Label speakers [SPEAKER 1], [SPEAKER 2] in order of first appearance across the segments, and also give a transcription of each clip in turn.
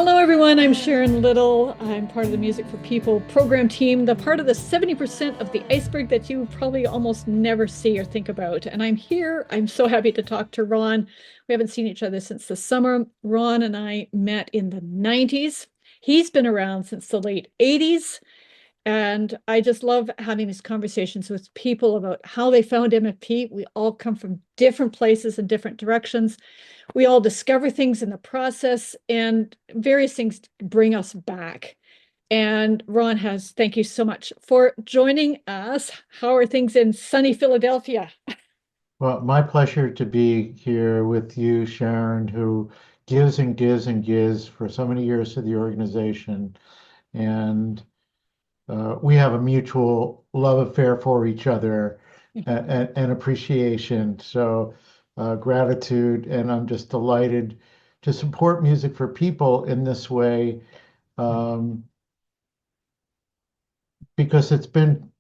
[SPEAKER 1] Hello, everyone. I'm Sharon Little. I'm part of the Music for People program team, the part of the 70% of the iceberg that you probably almost never see or think about. And I'm here. I'm so happy to talk to Ron. We haven't seen each other since the summer. Ron and I met in the 90s. He's been around since the late 80s. And I just love having these conversations with people about how they found MFP. We all come from different places and different directions. We all discover things in the process, and various things bring us back. And Ron has, thank you so much for joining us. How are things in sunny Philadelphia?
[SPEAKER 2] Well, my pleasure to be here with you, Sharon, who gives and gives and gives for so many years to the organization. And we have a mutual love affair for each other and appreciation. So, gratitude. And I'm just delighted to support Music for People in this way um, because it's been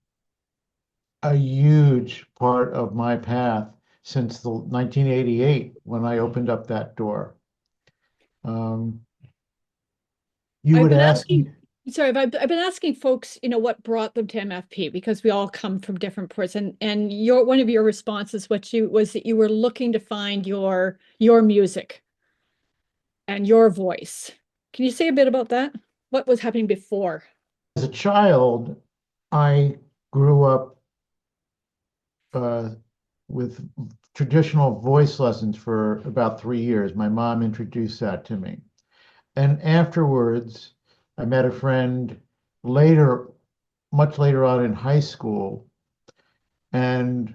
[SPEAKER 2] a huge part of my path since the 1988 when I opened up that door. Um, you
[SPEAKER 1] I've
[SPEAKER 2] would
[SPEAKER 1] been
[SPEAKER 2] ask
[SPEAKER 1] asking,
[SPEAKER 2] me,
[SPEAKER 1] sorry, I've been asking folks, what brought them to MFP because we all come from different ports. And your one of your responses, what you was that you were looking to find your music and your voice. Can you say a bit about that? What was happening before?
[SPEAKER 2] as a child, I grew up uh, with traditional voice lessons for about 3 years. My mom introduced that to me. And afterwards, I met a friend later, much later on in high school, and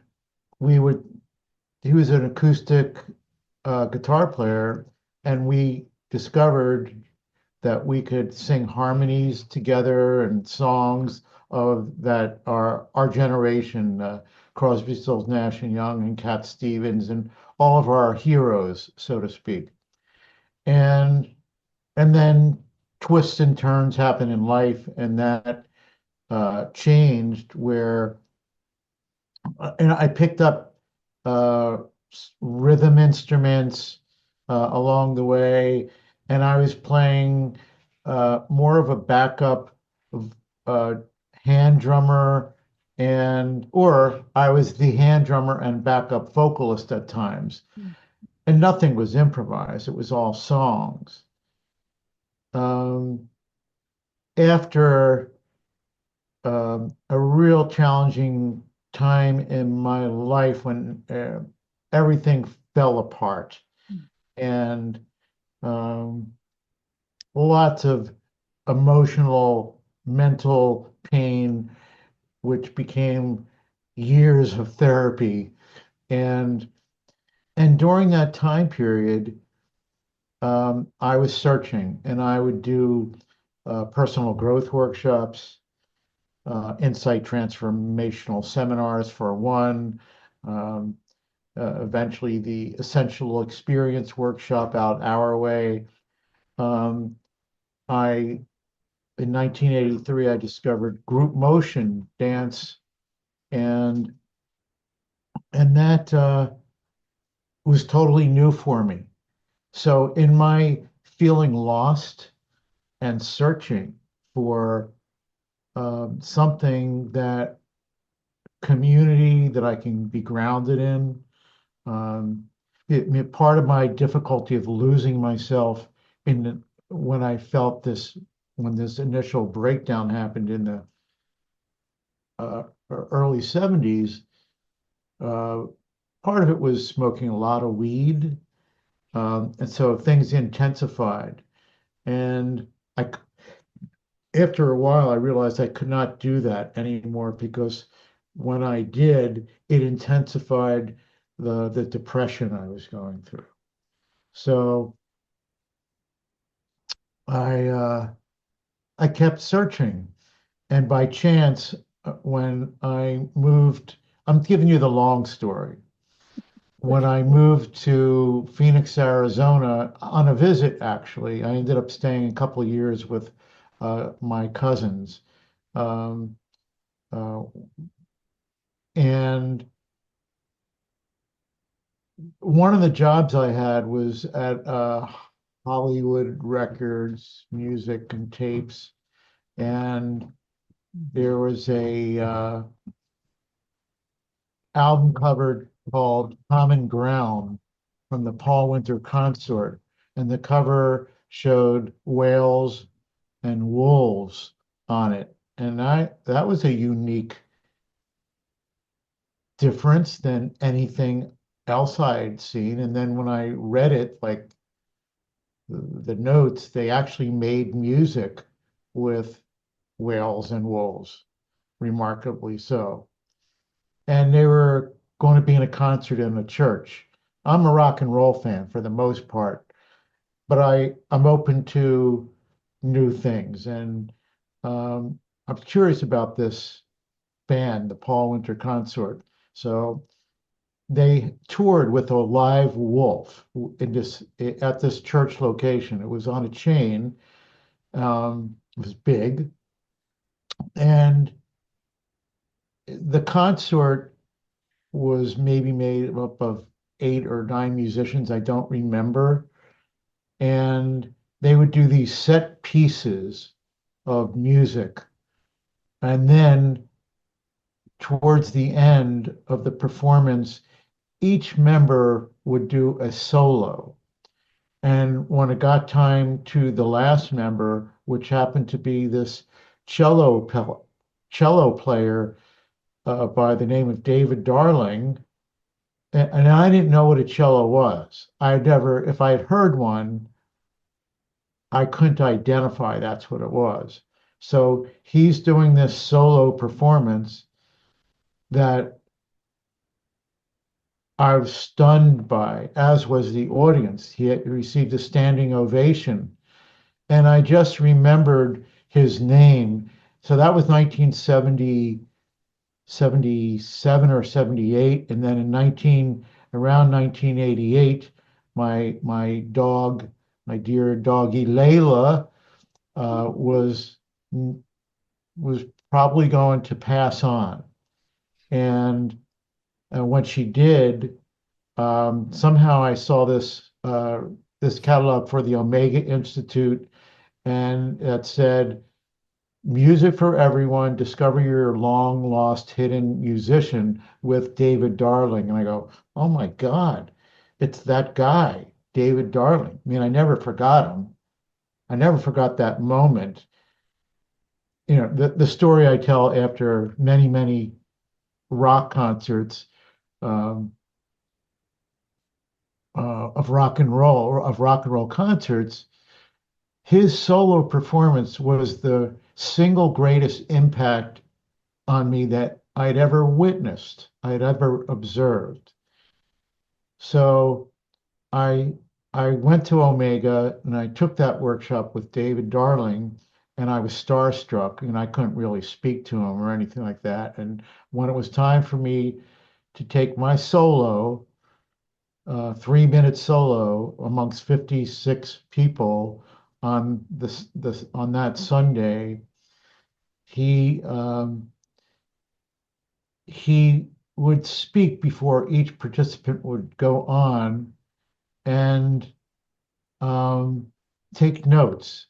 [SPEAKER 2] we would he was an acoustic guitar player, and we discovered that we could sing harmonies together and songs of that are our generation, Crosby, Stills, Nash and Young, and Cat Stevens, and all of our heroes, so to speak. And and then twists and turns happen in life, and that changed where and I picked up uh, rhythm instruments along the way, and I was playing more of a backup uh, hand drummer, and or I was the hand drummer and backup vocalist at times, and nothing was improvised. It was all songs. Um, After a real challenging time in my life when everything fell apart and um, lots of emotional, mental pain, which became years of therapy. And and during that time period, I was searching, and I would do personal growth workshops, insight transformational seminars for one, um, eventually the essential experience workshop out our way. Um, I In 1983 I discovered group motion dance, and that was totally new for me. So in my feeling lost and searching for something that community that I can be grounded in. Part of my difficulty of losing myself in when I felt this, when this initial breakdown happened in the early 70s, uh, part of it was smoking a lot of weed. And so things intensified. And I, after a while, I realized I could not do that anymore because when I did, it intensified the depression I was going through. So I uh, I kept searching, and by chance, when I moved, I'm giving you the long story. When I moved to Phoenix, Arizona, on a visit, actually, I ended up staying a couple of years with my cousins. Um, uh, and one of the jobs I had was at a Hollywood records, music, and tapes. And there was a album cover called Common Ground from the Paul Winter Consort. And the cover showed whales and wolves on it. And that was a unique difference than anything else I'd seen. And then when I read it, like the notes, they actually made music with whales and wolves, remarkably so. And they were going to be in a concert in a church. I'm a rock and roll fan for the most part, but I'm open to new things. And I'm curious about this band, the Paul Winter Consort. So they toured with a live wolf in this at this church location. It was on a chain. It was big, and the consort was maybe made up of 8 or 9 musicians. I don't remember, and they would do these set pieces of music, and then towards the end of the performance, each member would do a solo. And when it got time to the last member, which happened to be this cello player by the name of David Darling, and I didn't know what a cello was. I'd never, if I had heard one, I couldn't identify that's what it was. So he's doing this solo performance that I was stunned by, as was the audience. He had received a standing ovation. And I just remembered his name. So that was 1970, 77 or 78. And then around 1988, my dog, my dear doggy Layla, was was probably going to pass on. And when she did, somehow I saw this catalog for the Omega Institute, and it said music for everyone, discover your long lost hidden musician with David Darling. And I go, oh my God, it's that guy, David Darling. I mean, I never forgot him. I never forgot that moment. The story I tell after many, many rock concerts, um, of rock and roll concerts, his solo performance was the single greatest impact on me that I'd ever witnessed, I'd ever observed. So I I went to Omega and I took that workshop with David Darling, and I was starstruck and I couldn't really speak to him or anything like that. And when it was time for me to take my solo, 3 minute solo amongst 56 people on this on that Sunday, he he would speak before each participant would go on and um, take notes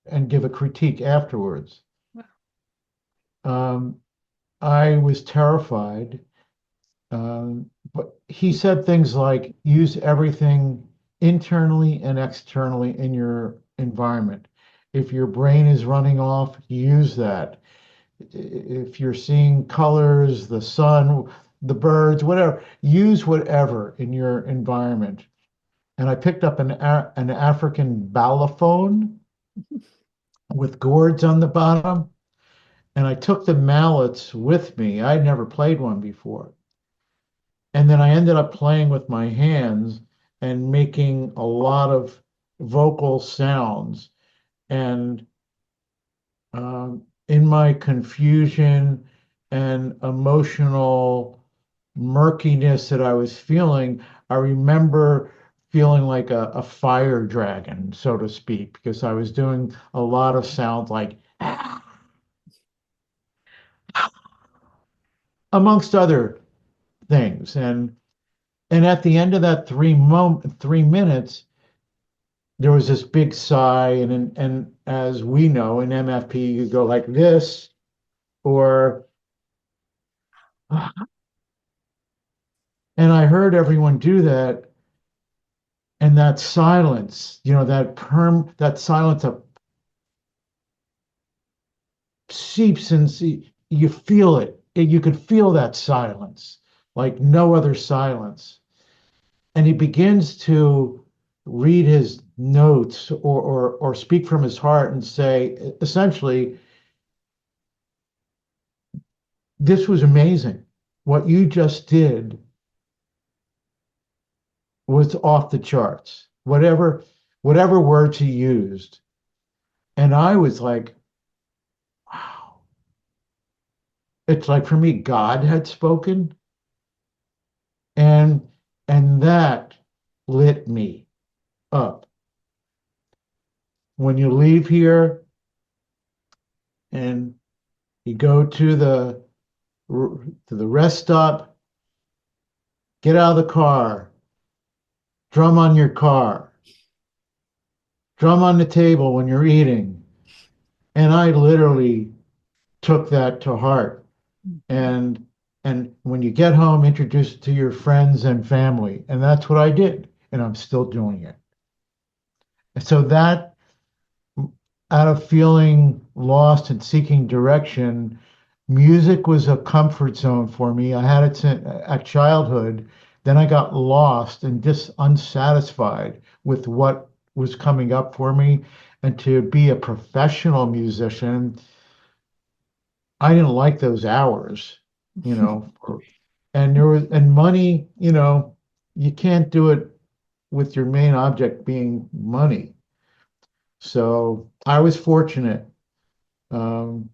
[SPEAKER 2] and give a critique afterwards. Um, I was terrified, but he said things like use everything internally and externally in your environment. If your brain is running off, use that. If you're seeing colors, the sun, the birds, whatever, use whatever in your environment. And I picked up an African balafon with gourds on the bottom, and I took the mallets with me. I'd never played one before. And then I ended up playing with my hands and making a lot of vocal sounds. And in my confusion and emotional murkiness that I was feeling, I remember feeling like a fire dragon, so to speak, because I was doing a lot of sounds like amongst other things. And at the end of that 3 minutes, there was this big sigh, and as we know in MFP, you go like this, or and I heard everyone do that, and that silence, that silence of seeps and you feel it. You could feel that silence like no other silence. And he begins to read his notes or speak from his heart and say, essentially, this was amazing. What you just did was off the charts. Whatever words he used. And I was like, wow. It's like for me, God had spoken, and and that lit me up. When you leave here and you go to the rest stop, get out of the car, drum on your car, drum on the table when you're eating. And I literally took that to heart. And and when you get home, introduce it to your friends and family. And that's what I did. And I'm still doing it. So that out of feeling lost and seeking direction, music was a comfort zone for me. I had it at childhood. Then I got lost and just unsatisfied with what was coming up for me. And to be a professional musician, I didn't like those hours, you know. And there was and money, you can't do it with your main object being money. So I was fortunate um,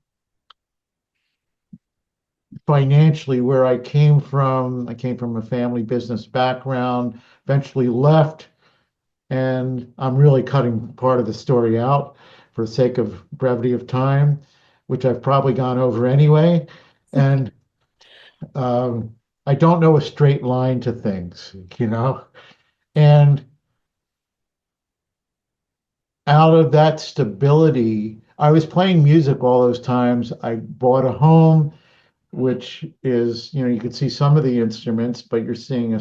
[SPEAKER 2] financially where I came from. I came from a family business background, eventually left, and I'm really cutting part of the story out for the sake of brevity of time, which I've probably gone over anyway. And um, I don't know a straight line to things. And out of that stability, I was playing music all those times. I bought a home, which is, you can see some of the instruments, but you're seeing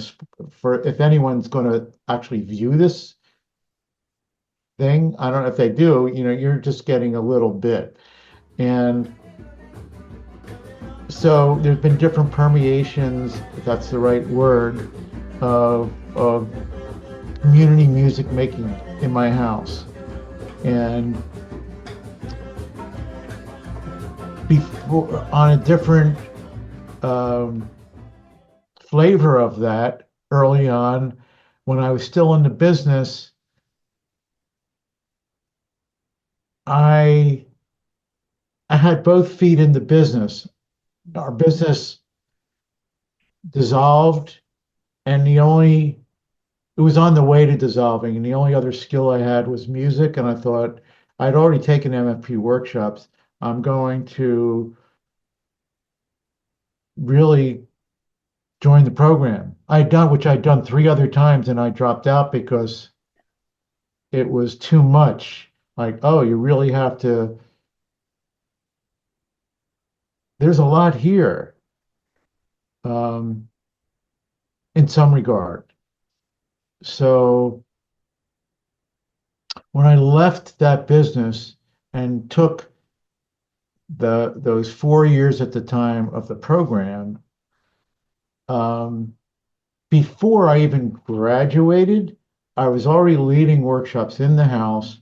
[SPEAKER 2] for if anyone's going to actually view this thing, I don't know if they do, you're just getting a little bit. And so there's been different permeations, if that's the right word, of community music making in my house. And before on a different um, flavor of that early on, when I was still in the business, I I had both feet in the business. Our business dissolved, and it was on the way to dissolving, and the only other skill I had was music. And I thought I'd already taken MFP workshops. I'm going to really join the program. Which I'd done three other times, and I dropped out because it was too much. Like, oh, you really have to, there's a lot here, um, in some regard. So when I left that business and took those 4 years at the time of the program, um, before I even graduated, I was already leading workshops in the house.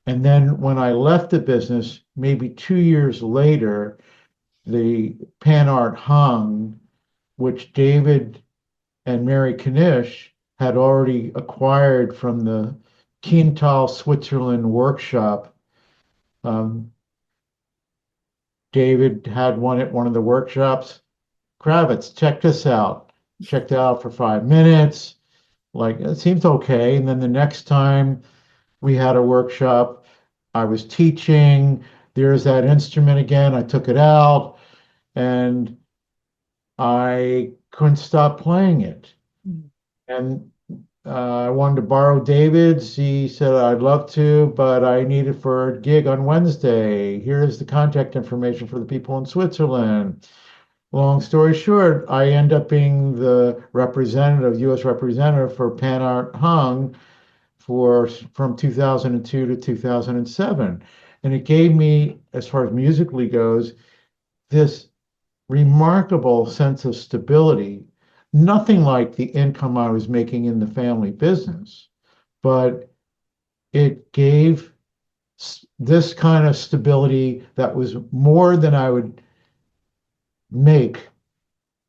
[SPEAKER 2] And then when I left the business, maybe 2 years later, the Pan Art hung, which David and Mary Knish had already acquired from the Kiental, Switzerland workshop. Um, David had one at one of the workshops. Kravitz, check this out. Checked it out for 5 minutes. Like, it seems okay. And then the next time we had a workshop, I was teaching. There's that instrument again. I took it out and I couldn't stop playing it. And I wanted to borrow David's. He said, I'd love to, but I need it for a gig on Wednesday. Here's the contact information for the people in Switzerland. Long story short, I end up being the representative, U.S. representative for Pan Art Hung for from 2002 to 2007. And it gave me, as far as musically goes, this remarkable sense of stability, nothing like the income I was making in the family business, but it gave this kind of stability that was more than I would make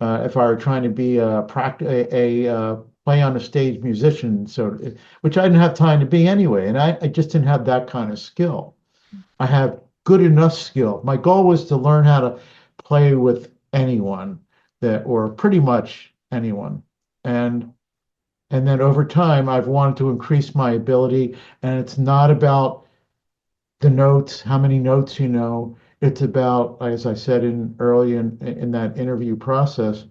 [SPEAKER 2] if I were trying to be a play on a stage musician, so which I didn't have time to be anyway, and I just didn't have that kind of skill. I have good enough skill. My goal was to learn how to play with anyone that, or pretty much anyone. And and then over time, I've wanted to increase my ability. And it's not about the notes, how many notes you know. It's about, as I said in early in that interview process,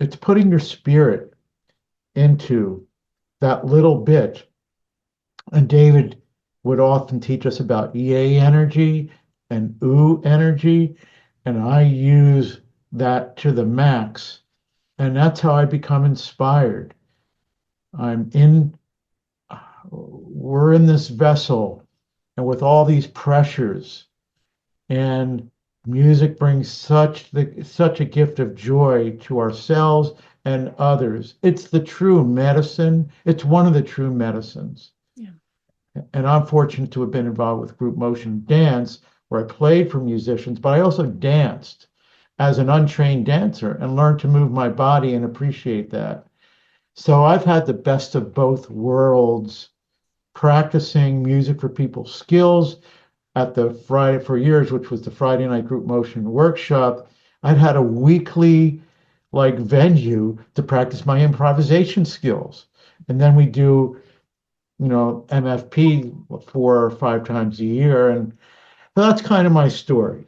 [SPEAKER 2] it's putting your spirit into that little bit. And David would often teach us about yay energy and ooh energy. And I use that to the max. And that's how I become inspired. I'm in, we're in this vessel and with all these pressures, and music brings such a gift of joy to ourselves and others. It's the true medicine. It's one of the true medicines.
[SPEAKER 1] Yeah.
[SPEAKER 2] And I'm fortunate to have been involved with group motion dance, where I played for musicians, but I also danced as an untrained dancer and learned to move my body and appreciate that. So I've had the best of both worlds, practicing music for people's skills at the Friday for years, which was the Friday night group motion workshop. I'd had a weekly like venue to practice my improvisation skills. And then we do, MFP 4 or 5 times a year. And that's kind of my story.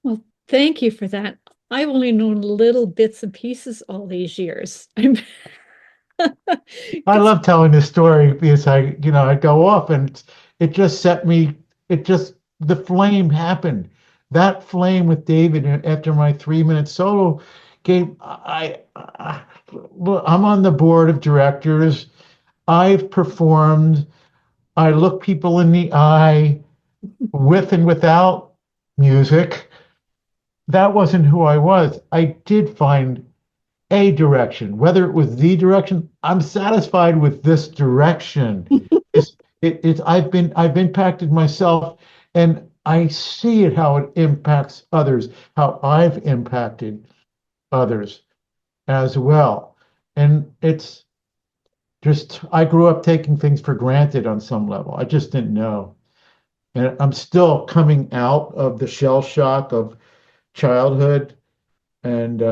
[SPEAKER 1] Well, thank you for that. I've only known little bits and pieces all these years. I'm
[SPEAKER 2] I
[SPEAKER 1] it's
[SPEAKER 2] love telling this story because I go off and it just set me, it just, the flame happened. That flame with David after my 3 minute solo gave, look, I'm on the board of directors. I've performed. I look people in the eye with and without music. That wasn't who I was. I did find a direction, whether it was the direction. I'm satisfied with this direction. I've impacted myself, and I see it how it impacts others, how I've impacted others as well. And it's just I grew up taking things for granted on some level. I just didn't know. And I'm still coming out of the shell shock of childhood, and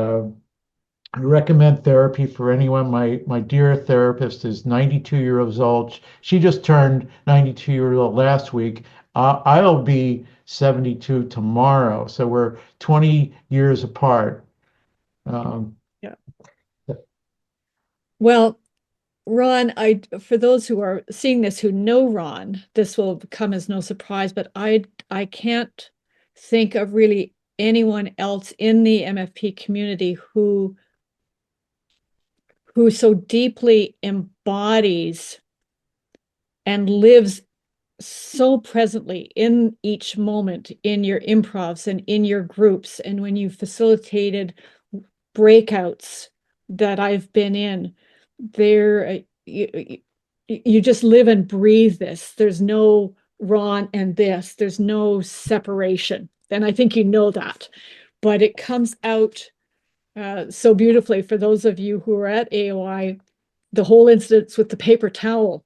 [SPEAKER 2] I recommend therapy for anyone. My dear therapist is 92 years old. She just turned 92 years old last week. I'll be 72 tomorrow, so we're 20 years apart. Um,
[SPEAKER 1] yeah. Well, Ron, for those who are seeing this who know Ron, this will come as no surprise, but I can't think of really anyone else in the MFP community who so deeply embodies and lives so presently in each moment in your improvs and in your groups and when you facilitated breakouts that I've been in there. You just live and breathe this. There's no Ron and this. There's no separation. And I think you know that. But it comes out so beautifully for those of you who are at AOI, the whole incidents with the paper towel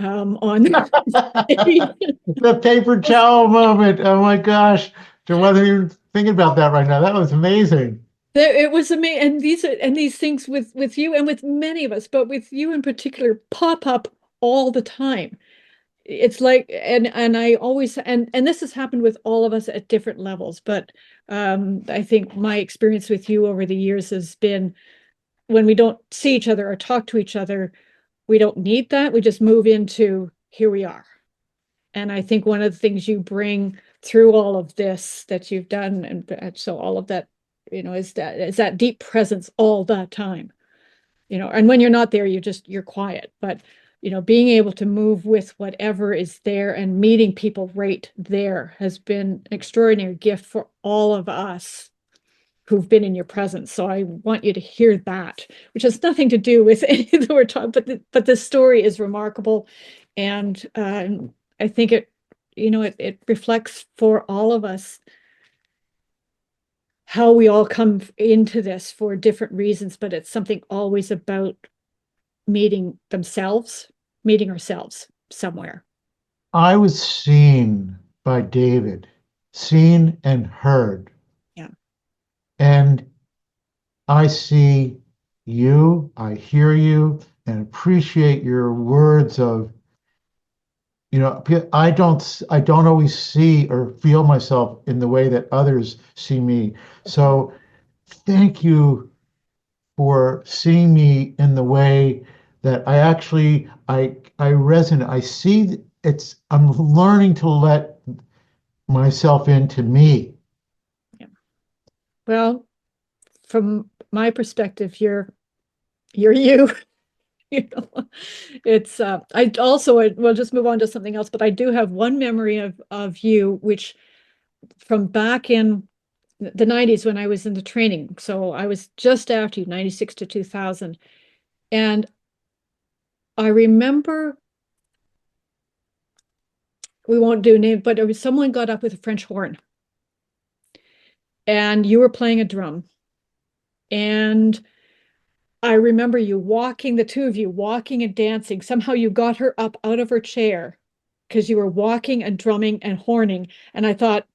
[SPEAKER 1] on
[SPEAKER 2] the paper towel moment. Oh my gosh. I wasn't even thinking about that right now. That was amazing.
[SPEAKER 1] It was amazing, and these things with you and with many of us, but with you in particular, pop up all the time. It's like, and I always, and this has happened with all of us at different levels, but I think my experience with you over the years has been when we don't see each other or talk to each other, we don't need that. We just move into here we are. And I think one of the things you bring through all of this that you've done, and so all of that, is that deep presence all the time. And when you're not there, you're quiet. But being able to move with whatever is there and meeting people right there has been an extraordinary gift for all of us who've been in your presence. So I want you to hear that, which has nothing to do with anything that we're talking, but the story is remarkable. And I think it reflects for all of us how we all come into this for different reasons, but it's something always about meeting ourselves somewhere.
[SPEAKER 2] I was seen by David, seen and heard.
[SPEAKER 1] Yeah.
[SPEAKER 2] And I see you, I hear you, and appreciate your words of, I don't always see or feel myself in the way that others see me. So thank you for seeing me in the way that I resonate. I see I'm learning to let myself into me.
[SPEAKER 1] Yeah. Well, from my perspective, you're you. You know, it's I also we'll just move on to something else, but I do have one memory of you, which from back in the 90s when I was in the training. So I was just after you, 96 to 2000. And I remember, we won't do name, but it was someone got up with a French horn and you were playing a drum. And I remember the two of you walking and dancing. Somehow you got her up out of her chair because you were walking and drumming and horning. And I thought,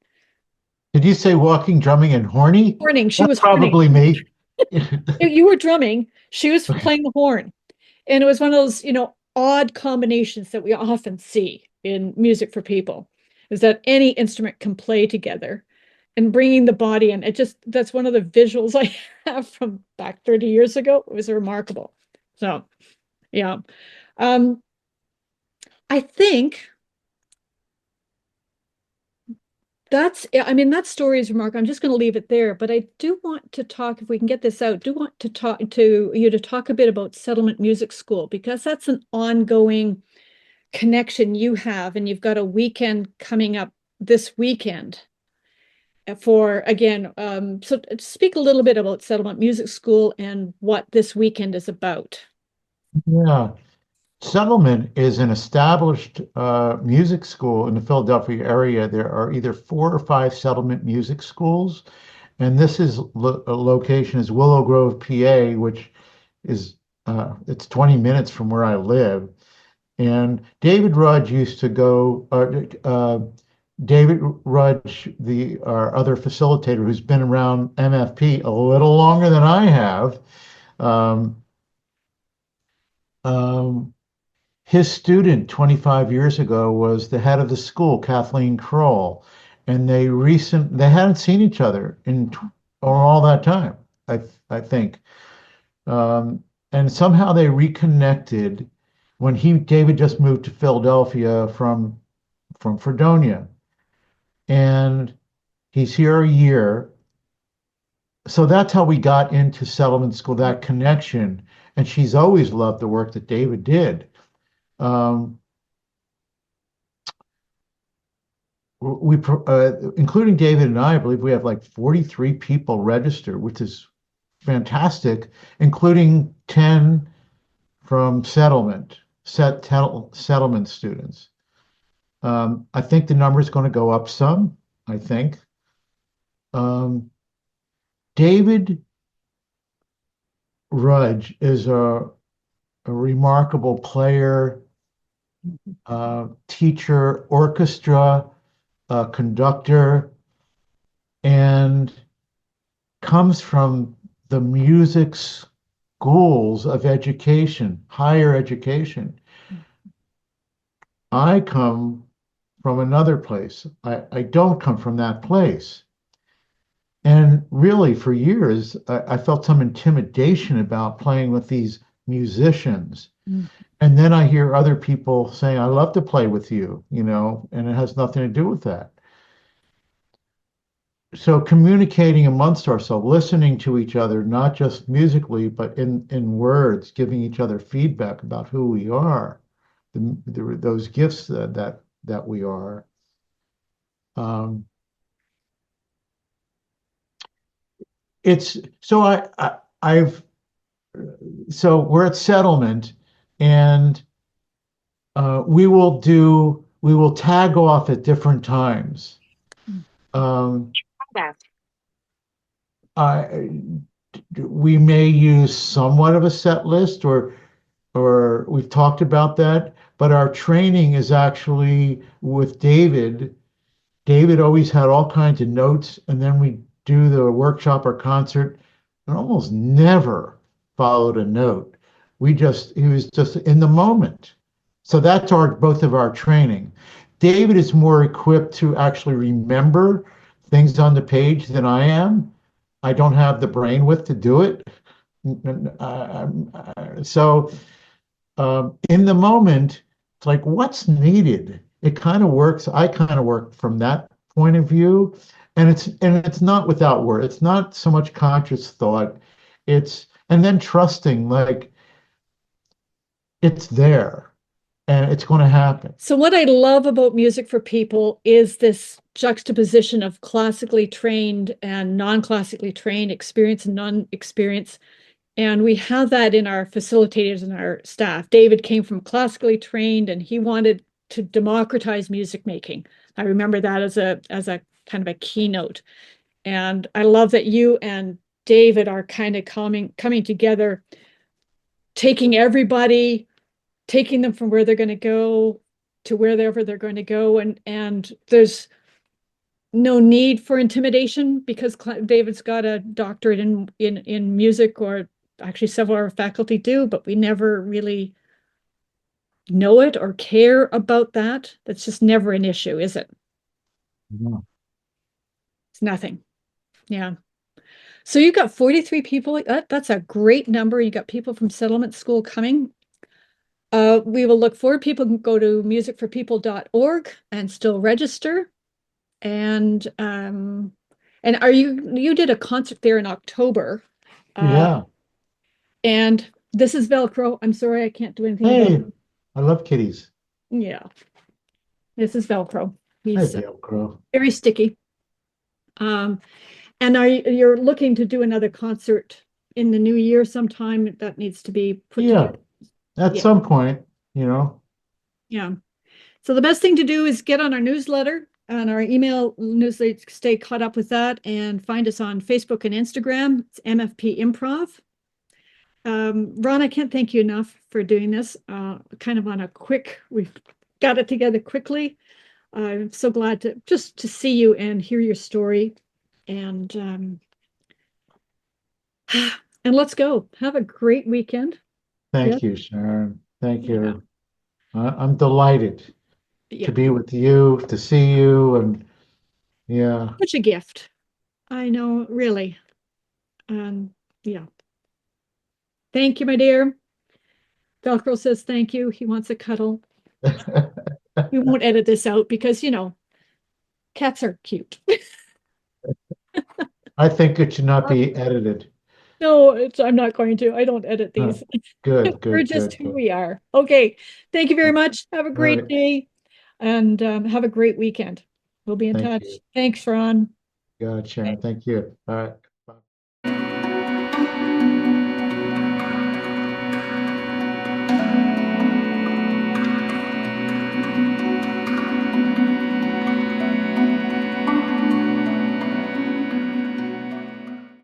[SPEAKER 2] Did you say walking, drumming, and horny?
[SPEAKER 1] horning, she
[SPEAKER 2] That's
[SPEAKER 1] was horning.
[SPEAKER 2] probably me.
[SPEAKER 1] You were drumming, she was
[SPEAKER 2] Okay.
[SPEAKER 1] playing the horn. And it was one of those, odd combinations that we often see in music for people, is that any instrument can play together and bringing the body in. That's one of the visuals I have from back 30 years ago. It was remarkable. So, yeah. Um, I think that story is remarkable. I'm just going to leave it there, but I do want to talk, if we can get this out, do want to talk to you to talk a bit about Settlement Music School, because that's an ongoing connection you have, and you've got a weekend coming up this weekend for, again, so speak a little bit about Settlement Music School and what this weekend is about.
[SPEAKER 2] Yeah. Settlement is an established music school in the Philadelphia area. There are either 4 or 5 settlement music schools, and this is location is Willow Grove, PA, which is it's 20 minutes from where I live. And David Rudge used to go. David Rudge, our other facilitator, who's been around MFP a little longer than I have. Um, um, his student 25 years ago was the head of the school, Kathleen Kroll, and they hadn't seen each other in or all that time, I think. Um, and somehow they reconnected when David just moved to Philadelphia from Fredonia, and he's here a year. So that's how we got into settlement school, that connection. And she's always loved the work that David did. Um, including David and I believe we have like 43 people registered, which is fantastic, including 10 from settlement students. I think the number is going to go up some, I think. Um, David Rudge is a remarkable player, teacher, orchestra, conductor, and comes from the music schools of education, higher education. I come from another place. I don't come from that place. And really, for years, I felt some intimidation about playing with these musicians.
[SPEAKER 1] Mm.
[SPEAKER 2] And then I hear other people saying, I love to play with you, and it has nothing to do with that. So communicating amongst ourselves, listening to each other, not just musically, but in words, giving each other feedback about who we are, those gifts that we are. Um, it's so I've so we're at settlement, and we will tag off at different times. Um, I we may use somewhat of a set list, or we've talked about that, but our training is actually with David. David always had all kinds of notes, and then we do the workshop or concert, and almost never followed a note. He was just in the moment. So that's our both of our training. David is more equipped to actually remember things on the page than I am. I don't have the brain width to do it. So in the moment, it's like, what's needed? It kind of works. I kind of work from that point of view, and it's not without work. It's not so much conscious thought. And then trusting, like it's there and it's going to happen.
[SPEAKER 1] So what I love about Music for People is this juxtaposition of classically trained and non-classically trained, experience and non-experience. And we have that in our facilitators and our staff. David came from classically trained and he wanted to democratize music making. I remember that as a kind of a keynote. And I love that you and David are kind of coming together, taking everybody, taking them from where they're going to go to wherever they're going to go. And there's no need for intimidation because David's got a doctorate in music, or actually several of our faculty do, but we never really know it or care about that. That's just never an issue, is it?
[SPEAKER 2] Yeah.
[SPEAKER 1] It's nothing. Yeah. So you've got 43 people like that. That's a great number. You got people from settlement school coming. We will look forward. People can go to musicforpeople.org and still register. And are you did a concert there in October. Uh,
[SPEAKER 2] Yeah.
[SPEAKER 1] and this is Velcro. I'm sorry, I can't do anything about
[SPEAKER 2] Hey,
[SPEAKER 1] it.
[SPEAKER 2] I love kitties.
[SPEAKER 1] Yeah, this is Velcro.
[SPEAKER 2] Hey,
[SPEAKER 1] He's
[SPEAKER 2] Velcro.
[SPEAKER 1] very sticky. Um, and you're looking to do another concert in the new year sometime that needs to be put
[SPEAKER 2] Yeah,
[SPEAKER 1] together.
[SPEAKER 2] at
[SPEAKER 1] Yeah,
[SPEAKER 2] some point.
[SPEAKER 1] yeah. So the best thing to do is get on our newsletter and our email newsletter, stay caught up with that, and find us on Facebook and Instagram. It's MFP Improv. Ron, I can't thank you enough for doing this. Kind of on a quick, we've got it together quickly. I'm so glad to see you and hear your story. And and let's go. Have a great weekend. Yeah,
[SPEAKER 2] Thank you, Sharon. Thank
[SPEAKER 1] yeah,
[SPEAKER 2] you. I'm delighted to
[SPEAKER 1] yeah.
[SPEAKER 2] be with you, to see you, and yeah.
[SPEAKER 1] Such a gift. I know, really. Yeah. Thank you, my dear. Velcro says thank you. He wants a cuddle. We won't edit this out because, cats are cute.
[SPEAKER 2] I think it should not be edited.
[SPEAKER 1] No, I'm not going to. I don't edit
[SPEAKER 2] Huh.
[SPEAKER 1] these.
[SPEAKER 2] Good,
[SPEAKER 1] We're
[SPEAKER 2] good,
[SPEAKER 1] just
[SPEAKER 2] good,
[SPEAKER 1] who
[SPEAKER 2] good.
[SPEAKER 1] we are. Okay. Thank you very much. Have a
[SPEAKER 2] All
[SPEAKER 1] great
[SPEAKER 2] right.
[SPEAKER 1] day and have a great weekend. We'll be in
[SPEAKER 2] Thank
[SPEAKER 1] touch.
[SPEAKER 2] you.
[SPEAKER 1] Thanks, Ron.
[SPEAKER 2] God, Sharon. Thank you. All right.